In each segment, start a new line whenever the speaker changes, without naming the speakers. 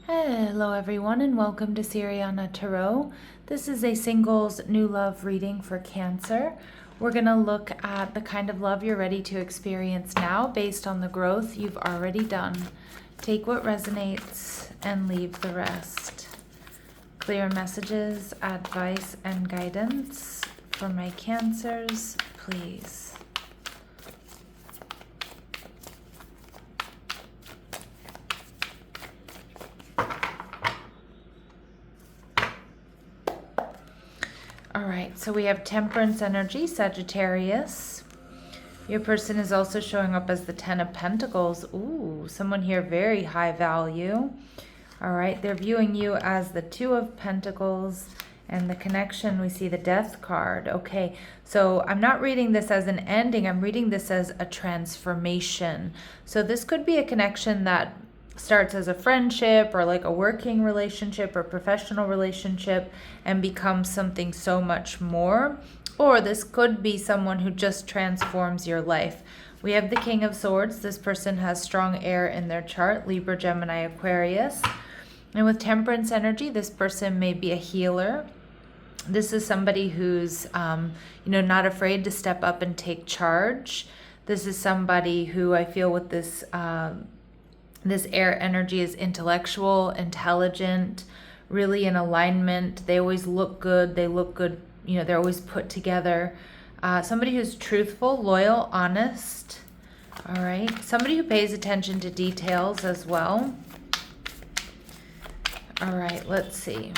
Hello everyone and welcome to Siriana Tarot. This is a singles new love reading for Cancer. We're going to look at the kind of love you're ready to experience now based on the growth you've already done. Take what resonates and leave the rest. Clear messages, advice, and guidance for my Cancers, please. All right, so we have Temperance energy, Sagittarius. Your person is also showing up as the Ten of Pentacles. Ooh, someone here very high value. All right, they're viewing you as the Two of Pentacles, and the connection, we see the Death card. Okay, so I'm not reading this as an ending. I'm reading this as a transformation. So this could be a connection that starts as a friendship or like a working relationship or professional relationship and becomes something so much more. Or this could be someone who just transforms your life. We have the King of Swords. This person has strong air in their chart, Libra, Gemini, Aquarius. And with Temperance energy, this person may be a healer. This is somebody who's not afraid to step up and take charge. This is somebody who I feel with this this air energy is intellectual, intelligent, really in alignment. They always look good. They look good. They're always put together. Somebody who's truthful, loyal, honest. All right. Somebody who pays attention to details as well. All right. Let's see.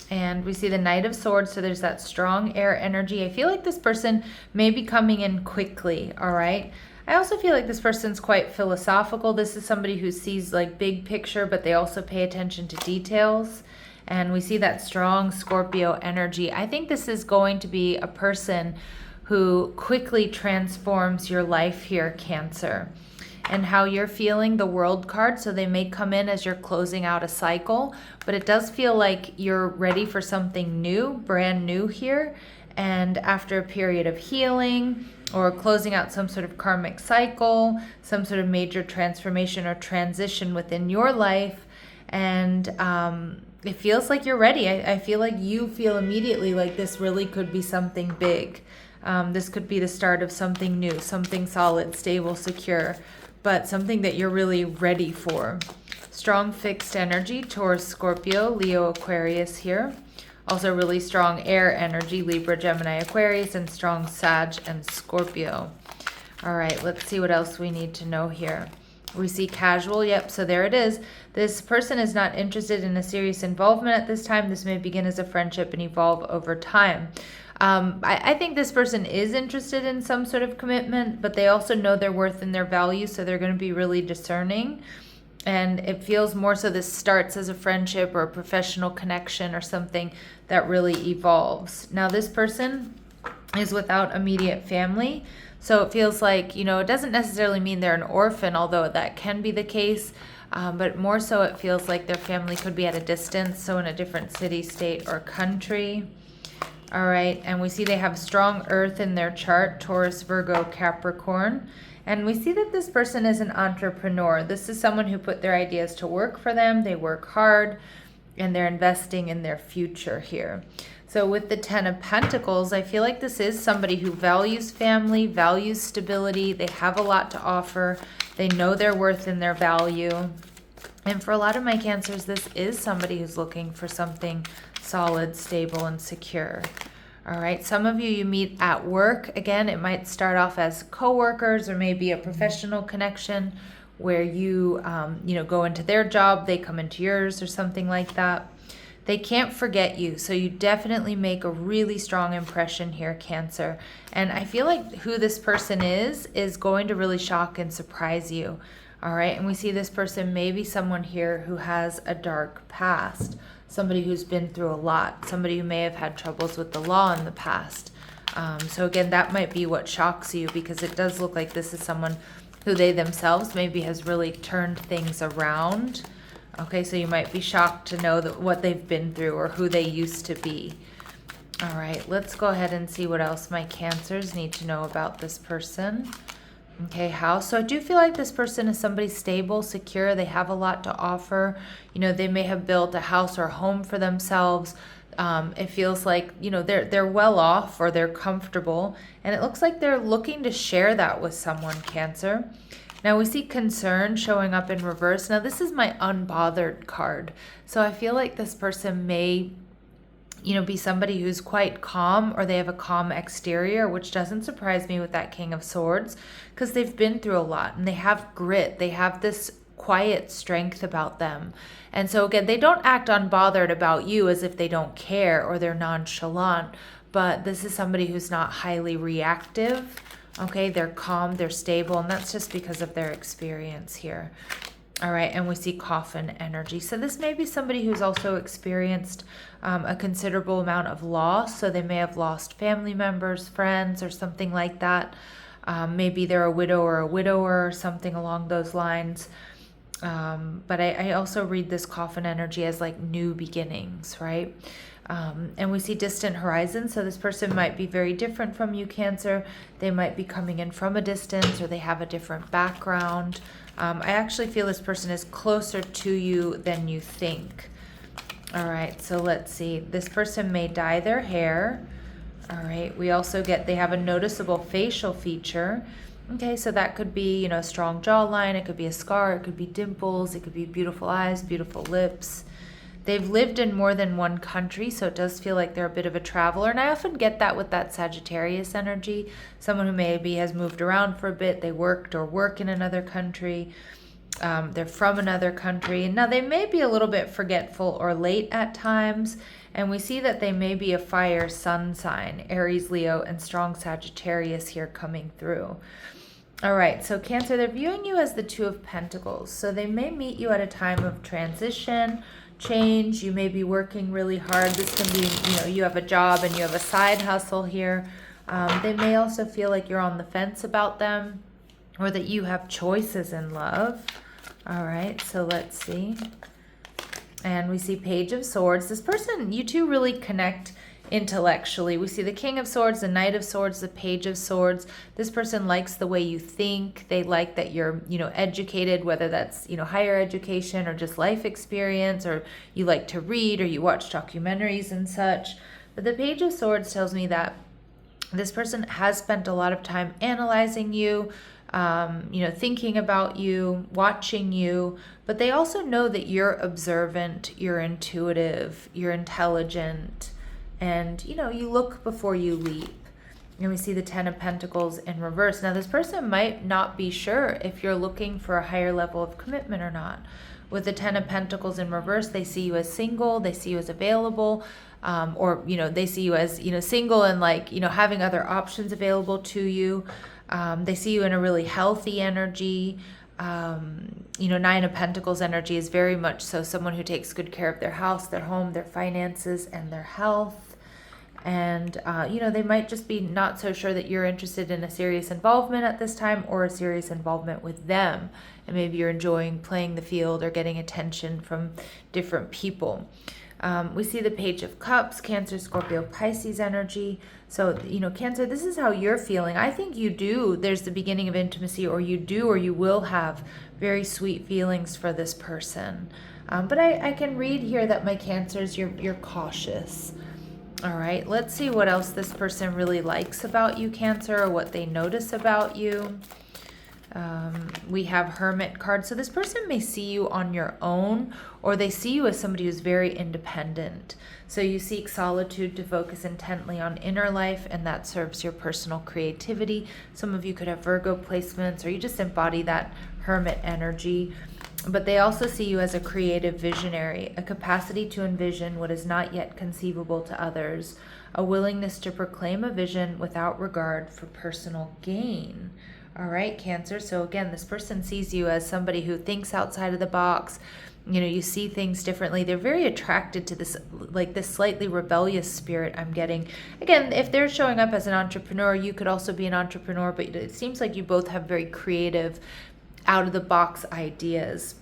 And we see the Knight of Swords, so there's that strong air energy. I feel like this person may be coming in quickly, all right? I also feel like this person's quite philosophical. This is somebody who sees like big picture, but they also pay attention to details. And we see that strong Scorpio energy. I think this is going to be a person who quickly transforms your life here, Cancer. And how you're feeling the World card, so they may come in as you're closing out a cycle, but it does feel like you're ready for something new, brand new here. And after a period of healing or closing out some sort of karmic cycle, some sort of major transformation or transition within your life, and it feels like you're ready. I feel like you feel immediately like this really could be something big. This could be the start of something new, something solid, stable, secure, but something that you're really ready for. Strong fixed energy, Taurus, Scorpio, Leo, Aquarius here. Also really strong air energy, Libra, Gemini, Aquarius, and strong Sag and Scorpio. All right, let's see what else we need to know here. We see casual. Yep, so there it is. This person is not interested in a serious involvement at this time. This may begin as a friendship and evolve over time. I think this person is interested in some sort of commitment, but they also know their worth and their value, so they're going to be really discerning. And it feels more so this starts as a friendship or a professional connection or something that really evolves. Now, this person is without immediate family, so it feels like, it doesn't necessarily mean they're an orphan, although that can be the case. But more so it feels like their family could be at a distance, so in a different city, state, or country. All right, and we see they have strong earth in their chart, Taurus, Virgo, Capricorn. And we see that this person is an entrepreneur. This is someone who put their ideas to work for them. They work hard, and they're investing in their future here. So with the Ten of Pentacles, I feel like this is somebody who values family, values stability. They have a lot to offer. They know their worth and their value. And for a lot of my Cancers, this is somebody who's looking for something solid, stable, and secure. All right, some of you meet at work. Again, it might start off as co-workers or maybe a professional connection where you, go into their job, they come into yours or something like that. They can't forget you, so you definitely make a really strong impression here, Cancer. And I feel like who this person is going to really shock and surprise you. All right, and we see this person may be someone here who has a dark past, somebody who's been through a lot, somebody who may have had troubles with the law in the past. So again, that might be what shocks you, because it does look like this is someone who they themselves maybe has really turned things around. Okay, so you might be shocked to know that what they've been through or who they used to be. All right, let's go ahead and see what else my Cancers need to know about this person. Okay, house. So I do feel like this person is somebody stable, secure. They have a lot to offer. They may have built a house or a home for themselves. It feels like, they're well off or they're comfortable. And it looks like they're looking to share that with someone, Cancer. Now we see concern showing up in reverse. Now this is my unbothered card. So I feel like this person may be somebody who's quite calm, or they have a calm exterior, which doesn't surprise me with that King of Swords, because they've been through a lot and they have grit. They have this quiet strength about them. And so again, they don't act unbothered about you as if they don't care or they're nonchalant, but this is somebody who's not highly reactive. Okay, they're calm, they're stable, and that's just because of their experience here. All right, and we see coffin energy. So this may be somebody who's also experienced a considerable amount of loss. So they may have lost family members, friends, or something like that. Maybe they're a widow or a widower or something along those lines. But I also read this coffin energy as like new beginnings, right? And we see distant horizons. So this person might be very different from you, Cancer. They might be coming in from a distance, or they have a different background. I actually feel this person is closer to you than you think. All right, so let's see. This person may dye their hair. All right, we also get they have a noticeable facial feature. Okay, so that could be, a strong jawline. It could be a scar. It could be dimples. It could be beautiful eyes, beautiful lips. They've lived in more than one country, so it does feel like they're a bit of a traveler. And I often get that with that Sagittarius energy. Someone who maybe has moved around for a bit. They worked or work in another country. They're from another country. And now they may be a little bit forgetful or late at times. And we see that they may be a fire sun sign, Aries, Leo, and strong Sagittarius here coming through. All right, so Cancer, they're viewing you as the Two of Pentacles. So they may meet you at a time of transition, change. You may be working really hard. This can be, you have a job and you have a side hustle here. They may also feel like you're on the fence about them, or that you have choices in love. All right, so let's see. And we see Page of Swords. This person, you two really connect intellectually. We see the King of Swords, the Knight of Swords, the Page of Swords. This person likes the way you think. They like that you're, educated, whether that's, higher education or just life experience, or you like to read or you watch documentaries and such. But the Page of Swords tells me that this person has spent a lot of time analyzing you, thinking about you, watching you, but they also know that you're observant, you're intuitive, you're intelligent, and, you look before you leap. And we see the Ten of Pentacles in reverse. Now, this person might not be sure if you're looking for a higher level of commitment or not. With the Ten of Pentacles in reverse, they see you as single, they see you as available, or, they see you as, single and having other options available to you. They see you in a really healthy energy. Nine of Pentacles energy is very much so someone who takes good care of their house, their home, their finances, and their health. And, they might just be not so sure that you're interested in a serious involvement at this time, or a serious involvement with them. And maybe you're enjoying playing the field or getting attention from different people. We see the Page of Cups, Cancer, Scorpio, Pisces energy. So, Cancer, this is how you're feeling. I think you do. There's the beginning of intimacy, or you do, or you will have very sweet feelings for this person. But I can read here that my Cancers, you're cautious. All right, let's see what else this person really likes about you, Cancer, or what they notice about you. We have Hermit card. So this person may see you on your own, or they see you as somebody who's very independent. So you seek solitude to focus intently on inner life, and that serves your personal creativity. Some of you could have Virgo placements, or you just embody that Hermit energy. But they also see you as a creative visionary, a capacity to envision what is not yet conceivable to others, a willingness to proclaim a vision without regard for personal gain. All right, Cancer. So again, this person sees you as somebody who thinks outside of the box. You see things differently. They're very attracted to this, this slightly rebellious spirit I'm getting. Again, if they're showing up as an entrepreneur, you could also be an entrepreneur, but it seems like you both have very creative, out of the box ideas.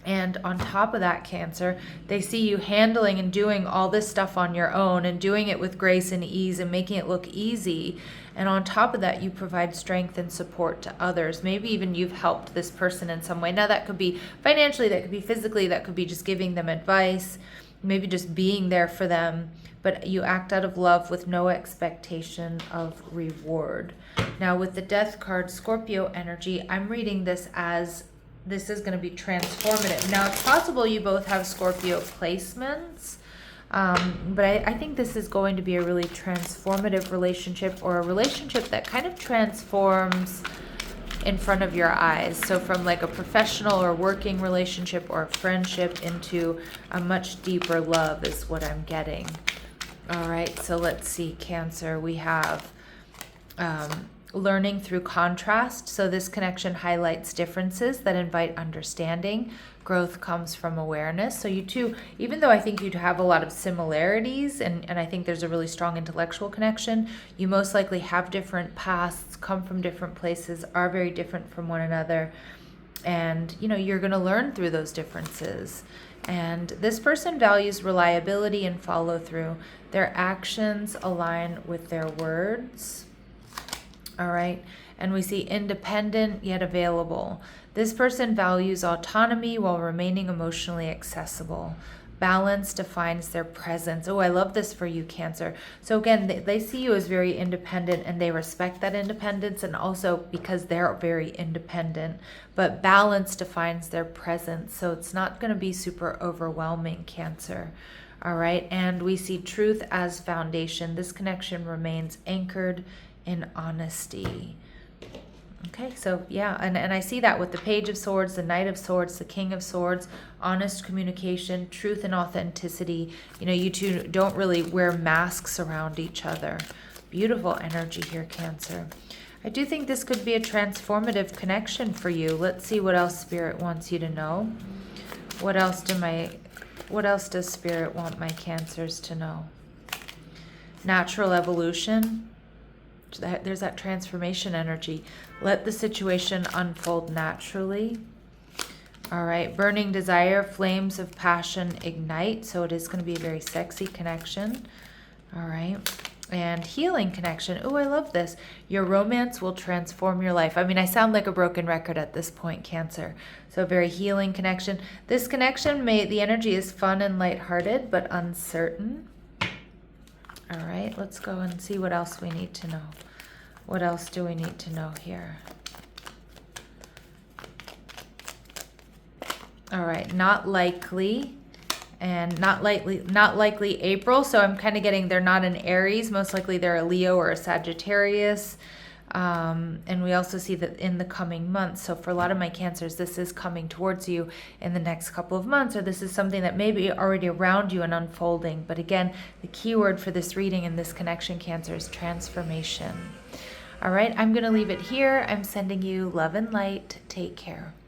And on top of that, Cancer, they see you handling and doing all this stuff on your own and doing it with grace and ease and making it look easy. And on top of that, you provide strength and support to others. Maybe even you've helped this person in some way. Now, that could be financially, that could be physically, that could be just giving them advice, maybe just being there for them. But you act out of love with no expectation of reward. Now, with the Death card, Scorpio energy, I'm reading this as this is going to be transformative. Now, it's possible you both have Scorpio placements, but I think this is going to be a really transformative relationship, or a relationship that kind of transforms in front of your eyes. So from like a professional or working relationship or a friendship into a much deeper love is what I'm getting. All right, so let's see, Cancer. We have learning through contrast. So this connection highlights differences that invite understanding. Growth comes from awareness. So you two, even though I think you'd have a lot of similarities, and I think there's a really strong intellectual connection, you most likely have different pasts, come from different places, are very different from one another. And, you know, you're going to learn through those differences. And this person values reliability and follow through. Their actions align with their words. All right. And we see independent yet available. This person values autonomy while remaining emotionally accessible. Balance defines their presence. Oh, I love this for you, Cancer. So again, they see you as very independent, and they respect that independence, and also because they're very independent. But balance defines their presence. So it's not going to be super overwhelming, Cancer. All right. And we see truth as foundation. This connection remains anchored in honesty. Okay, so yeah, and I see that with the Page of Swords, the Knight of Swords, the King of Swords, honest communication, truth and authenticity. You know, you two don't really wear masks around each other. Beautiful energy here, Cancer. I do think this could be a transformative connection for you. Let's see what else Spirit wants you to know. What else does Spirit want my Cancers to know? Natural evolution. There's that transformation energy. Let the situation unfold naturally. All right. Burning desire, flames of passion ignite. So it is going to be a very sexy connection. All right. And healing connection. Oh, I love this. Your romance will transform your life. I mean, I sound like a broken record at this point, Cancer. So a very healing connection. This connection, the energy is fun and lighthearted, but uncertain. All right, let's go and see what else we need to know. What else do we need to know here? All right, not likely, and not likely April. So I'm kind of getting they're not an Aries. Most likely they're a Leo or a Sagittarius. And we also see that in the coming months. So for a lot of my Cancers, this is coming towards you in the next couple of months, or this is something that may be already around you and unfolding. But again, the key word for this reading and this connection, Cancer, is transformation. All right, I'm going to leave it here. I'm sending you love and light. Take care.